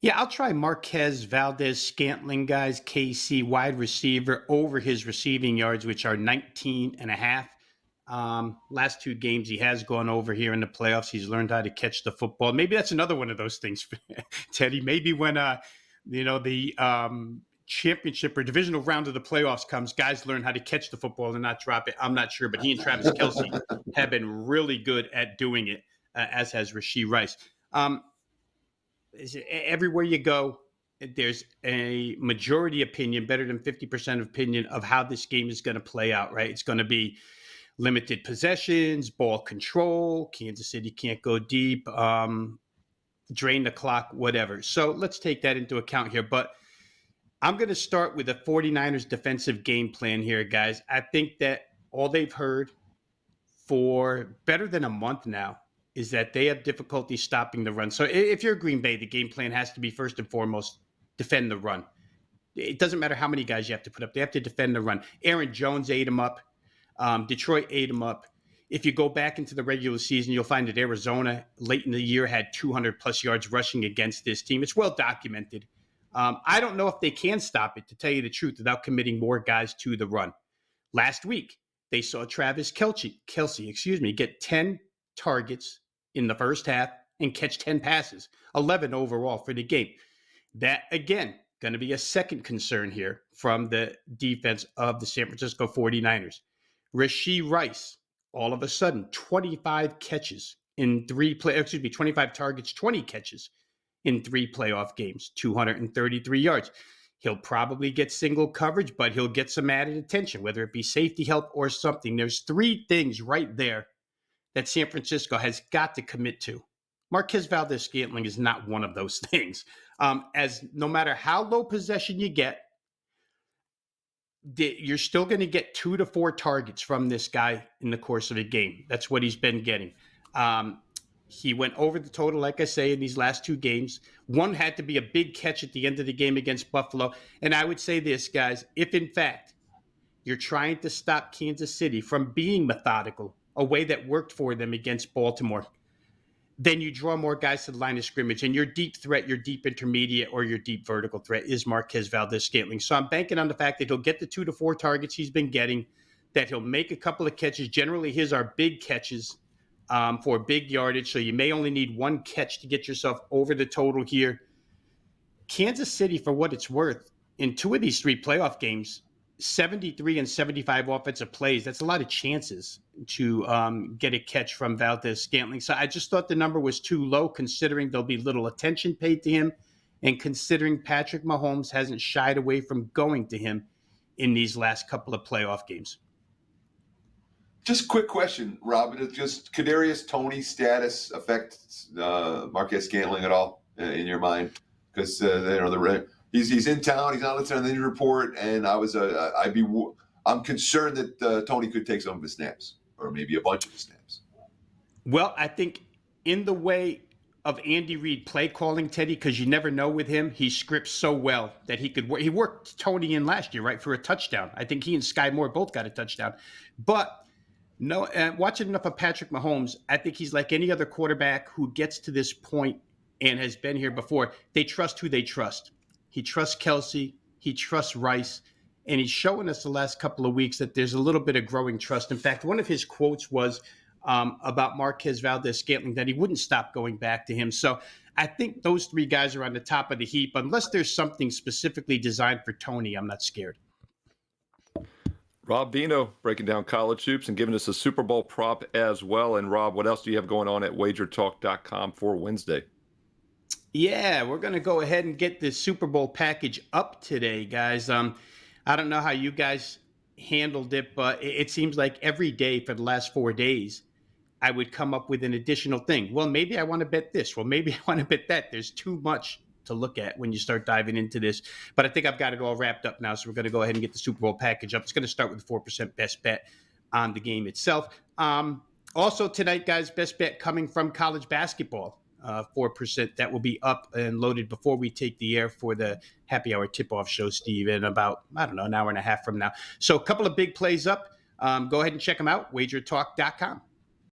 Yeah, I'll try Marquez Valdes-Scantling, guys, KC wide receiver over his receiving yards, which are 19 and a half. Last two games he has gone over here in the playoffs. He's learned how to catch the football. Maybe that's another one of those things, Teddy. Maybe when the championship or divisional round of the playoffs comes, guys learn how to catch the football and not drop it. I'm not sure, but he and Travis Kelsey have been really good at doing it, as has Rashee Rice. Everywhere you go, there's a majority opinion, better than 50% opinion of how this game is going to play out, right? It's going to be limited possessions, ball control. Kansas City can't go deep, drain the clock, whatever. So let's take that into account here. But I'm going to start with the 49ers defensive game plan here, guys. I think that all they've heard for better than a month now is that they have difficulty stopping the run. So if you're Green Bay, the game plan has to be first and foremost, defend the run. It doesn't matter how many guys you have to put up. They have to defend the run. Aaron Jones ate him up. Detroit ate him up. If you go back into the regular season, you'll find that Arizona late in the year had 200 plus yards rushing against this team. It's well documented. I don't know if they can stop it, to tell you the truth, without committing more guys to the run. Last week, they saw Travis Kelsey, get 10 targets in the first half and catch 10 passes, 11 overall for the game. That, again, going to be a second concern here from the defense of the San Francisco 49ers. Rashee Rice, all of a sudden, 25 catches in 25 targets, 20 catches in 3 playoff games, 233 yards. He'll probably get single coverage, but he'll get some added attention, whether it be safety help or something. There's 3 things right there that San Francisco has got to commit to. Marquez Valdes-Scantling is not one of those things. As no matter how low possession you get, you're still going to get 2 to 4 targets from this guy in the course of a game. That's what he's been getting. He went over the total, like I say, in these last 2 games. One had to be a big catch at the end of the game against Buffalo. And I would say this, guys, if in fact you're trying to stop Kansas City from being methodical, a way that worked for them against Baltimore, then you draw more guys to the line of scrimmage. And your deep threat, your deep intermediate, or your deep vertical threat is Marquez Valdes-Scantling. So I'm banking on the fact that he'll get the 2 to 4 targets he's been getting, that he'll make a couple of catches. Generally, his are big catches for big yardage. So you may only need 1 catch to get yourself over the total here. Kansas City, for what it's worth, in 2 of these 3 playoff games, 73 and 75 offensive plays. That's a lot of chances to get a catch from Valdes-Scantling. So I just thought the number was too low, considering there'll be little attention paid to him and considering Patrick Mahomes hasn't shied away from going to him in these last couple of playoff games. Just quick question, Rob. Just Kadarius Toney's status affect Marquez Scantling at all in your mind? Because he's in town. He's not listed on the injury report, and I'm concerned that Toney could take some of his snaps, or maybe a bunch of his snaps. Well, I think in the way of Andy Reid play calling, Teddy, because you never know with him, he scripts so well that he worked Toney in last year, right, for a touchdown. I think he and Sky Moore both got a touchdown. But no, watching enough of Patrick Mahomes, I think he's like any other quarterback who gets to this point and has been here before. They trust who they trust. He trusts Kelsey. He trusts Rice. And he's showing us the last couple of weeks that there's a little bit of growing trust. In fact, one of his quotes was about Marquez Valdes-Scantling, that he wouldn't stop going back to him. So I think those 3 guys are on the top of the heap. Unless there's something specifically designed for Toney, I'm not scared. Rob Veno breaking down college hoops and giving us a Super Bowl prop as well. And Rob, what else do you have going on at WagerTalk.com for Wednesday? Yeah, we're going to go ahead and get this Super Bowl package up today, guys. I don't know how you guys handled it, but it seems like every day for the last 4 days, I would come up with an additional thing. Well, maybe I want to bet this. Well, maybe I want to bet that. There's too much to look at when you start diving into this. But I think I've got it all wrapped up now, so we're going to go ahead and get the Super Bowl package up. It's going to start with the 4% best bet on the game itself. Also tonight, guys, best bet coming from college basketball. 4%. That will be up and loaded before we take the air for the happy hour tip-off show, Steve, in about, an hour and a half from now. So a couple of big plays up. Go ahead and check them out, WagerTalk.com.